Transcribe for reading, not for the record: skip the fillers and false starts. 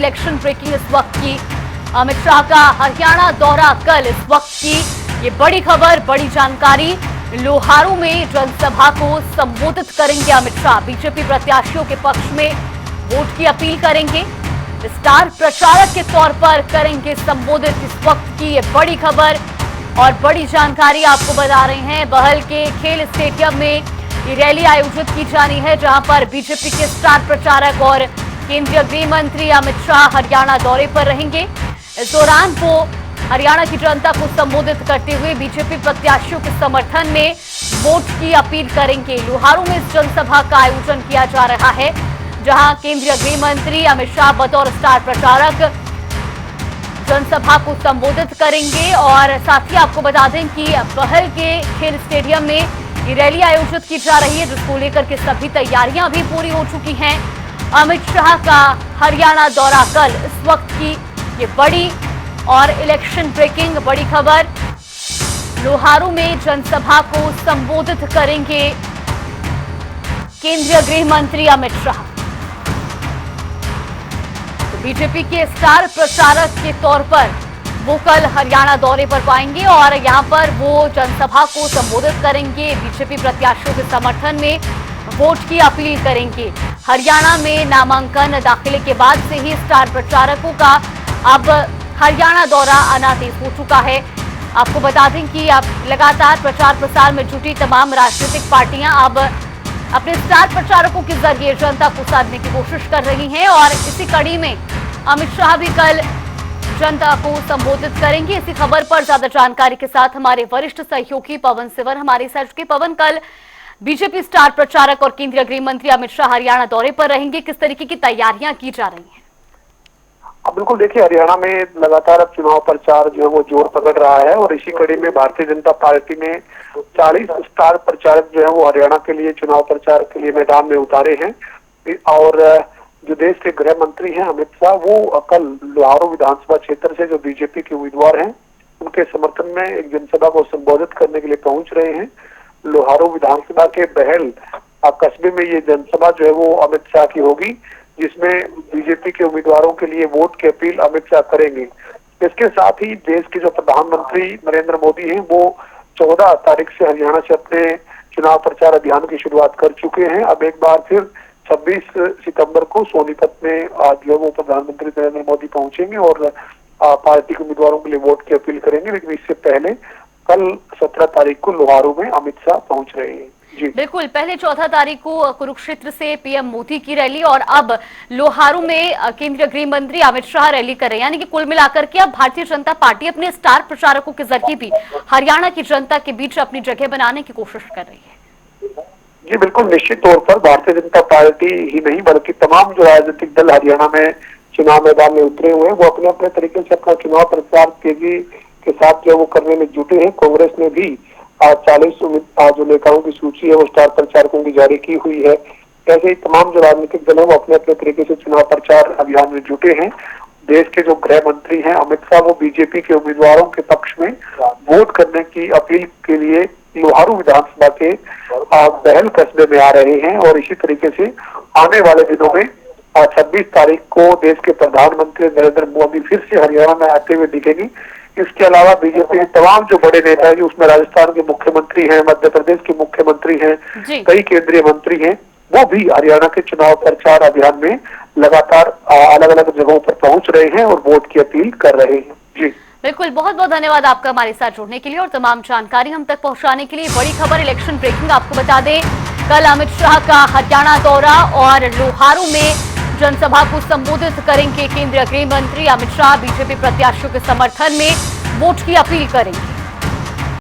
Election breaking इस वक्त की। अमित शाह का हरियाणा दौरा कल, इस वक्त की ये बड़ी खबर, बड़ी जानकारी। लोहारू में जनसभा को संबोधित करेंगे अमित शाह। बीजेपी प्रत्याशियों के पक्ष में वोट की अपील करेंगे। स्टार प्रचारक के तौर पर करेंगे संबोधित। इस वक्त की ये बड़ी खबर और बड़ी जानकारी आपको बता रहे हैं। बहल के खेल स्टेडियम में ये रैली आयोजित की जानी है, जहां पर बीजेपी के स्टार प्रचारक और केंद्रीय गृह मंत्री अमित शाह हरियाणा दौरे पर रहेंगे। इस दौरान वो हरियाणा की जनता को संबोधित करते हुए बीजेपी प्रत्याशियों के समर्थन में वोट की अपील करेंगे। लोहारू में इस जनसभा का आयोजन किया जा रहा है, जहां केंद्रीय गृह मंत्री अमित शाह बतौर स्टार प्रचारक जनसभा को संबोधित करेंगे। और साथ ही आपको बता दें कि बहल के खेल स्टेडियम में ये रैली आयोजित की जा रही है, जिसको लेकर के सभी तैयारियां भी पूरी हो चुकी हैं। अमित शाह का हरियाणा दौरा कल, इस वक्त की ये बड़ी और इलेक्शन ब्रेकिंग बड़ी खबर। लोहारू में जनसभा को संबोधित करेंगे केंद्रीय गृह मंत्री अमित शाह। बीजेपी के स्टार प्रचारक के तौर पर वो कल हरियाणा दौरे पर पाएंगे और यहां पर वो जनसभा को संबोधित करेंगे। बीजेपी प्रत्याशियों के समर्थन में वोट की अपील करेंगे। हरियाणा में नामांकन दाखिले के बाद से ही स्टार प्रचारकों का अब हरियाणा दौरा आना तेज हो चुका है। आपको बता दें कि अब लगातार प्रचार प्रसार में जुटी तमाम राजनीतिक पार्टियां अब अपने स्टार प्रचारकों के जरिए जनता को साधने की कोशिश कर रही हैं और इसी कड़ी में अमित शाह भी कल जनता को संबोधित करेंगे। इसी खबर पर ज्यादा जानकारी के साथ हमारे वरिष्ठ सहयोगी पवन सिवर हमारे साथ। पवन, कल बीजेपी स्टार प्रचारक और केंद्रीय गृह मंत्री अमित शाह हरियाणा दौरे पर रहेंगे, किस तरीके की तैयारियां की जा रही हैं? बिल्कुल, देखिए, हरियाणा में लगातार अब चुनाव प्रचार जो है वो जोर पकड़ रहा है और इसी कड़ी में भारतीय जनता पार्टी ने 40 स्टार प्रचारक जो है वो हरियाणा के लिए चुनाव प्रचार के लिए मैदान में उतारे हैं। और जो देश के गृह मंत्री हैं अमित शाह, वो कल लोहारू विधानसभा क्षेत्र से जो बीजेपी के उम्मीदवार हैं उनके समर्थन में एक जनसभा को संबोधित करने के लिए पहुंच रहे हैं। लोहारू विधानसभा के बहल कस्बे में ये जनसभा जो है वो अमित शाह की होगी, जिसमें बीजेपी के उम्मीदवारों के लिए वोट की अपील अमित शाह करेंगे। इसके साथ ही देश के जो प्रधानमंत्री नरेंद्र मोदी हैं वो 14 तारीख से हरियाणा से अपने चुनाव प्रचार अभियान की शुरुआत कर चुके हैं। अब एक बार फिर 26 सितंबर को सोनीपत में जो है वो प्रधानमंत्री नरेंद्र मोदी पहुंचेंगे और पार्टी के उम्मीदवारों के लिए वोट की अपील करेंगे। लेकिन इससे पहले कल 17 तारीख को लोहारू में अमित शाह पहुंच रहे हैं। जी बिल्कुल, पहले 14 तारीख को कुरुक्षेत्र से पीएम मोदी की रैली और अब लोहारू में केंद्रीय गृह मंत्री अमित शाह रैली कर रहे हैं। यानी कि कुल मिलाकर के अब भारतीय जनता पार्टी अपने स्टार प्रचारकों के जरिए भी हरियाणा की जनता के बीच अपनी जगह बनाने की कोशिश कर रही है। जी बिल्कुल, निश्चित तौर पर भारतीय जनता पार्टी ही नहीं बल्कि तमाम जो राजनीतिक दल हरियाणा में चुनाव मैदान में उतरे हुए हैं वो अपने अपने तरीके से अपना चुनाव प्रचार तेजी के साथ जो वो करने में जुटे हैं। कांग्रेस ने भी 40 जो नेताओं की सूची है वो स्टार प्रचारकों की जारी की हुई है। ऐसे ही तमाम जो राजनीतिक दल है वो अपने अपने तरीके से चुनाव प्रचार अभियान में जुटे हैं। देश के जो गृह मंत्री हैं अमित शाह, वो बीजेपी के उम्मीदवारों के पक्ष में वोट करने की अपील के लिए लोहारू विधानसभा के बहल कस्बे में आ रहे हैं। और इसी तरीके से आने वाले दिनों में 26 तारीख को देश के प्रधानमंत्री नरेंद्र मोदी फिर से हरियाणा में आते हुए दिखेंगे। इसके अलावा बीजेपी के तमाम जो बड़े नेता हैं, उसमें राजस्थान के मुख्यमंत्री हैं, मध्य प्रदेश के मुख्यमंत्री हैं, कई केंद्रीय मंत्री हैं, वो भी हरियाणा के चुनाव प्रचार अभियान में लगातार अलग अलग जगहों पर पहुंच रहे हैं और वोट की अपील कर रहे हैं। जी बिल्कुल, बहुत बहुत धन्यवाद आपका हमारे साथ जुड़ने के लिए और तमाम जानकारी हम तक पहुंचाने के लिए। बड़ी खबर, इलेक्शन ब्रेकिंग आपको बता दें, कल अमित शाह का हरियाणा दौरा और लोहारू में जनसभा को संबोधित करेंगे केंद्रीय गृह मंत्री अमित शाह। बीजेपी प्रत्याशियों के समर्थन में वोट की अपील करेंगे।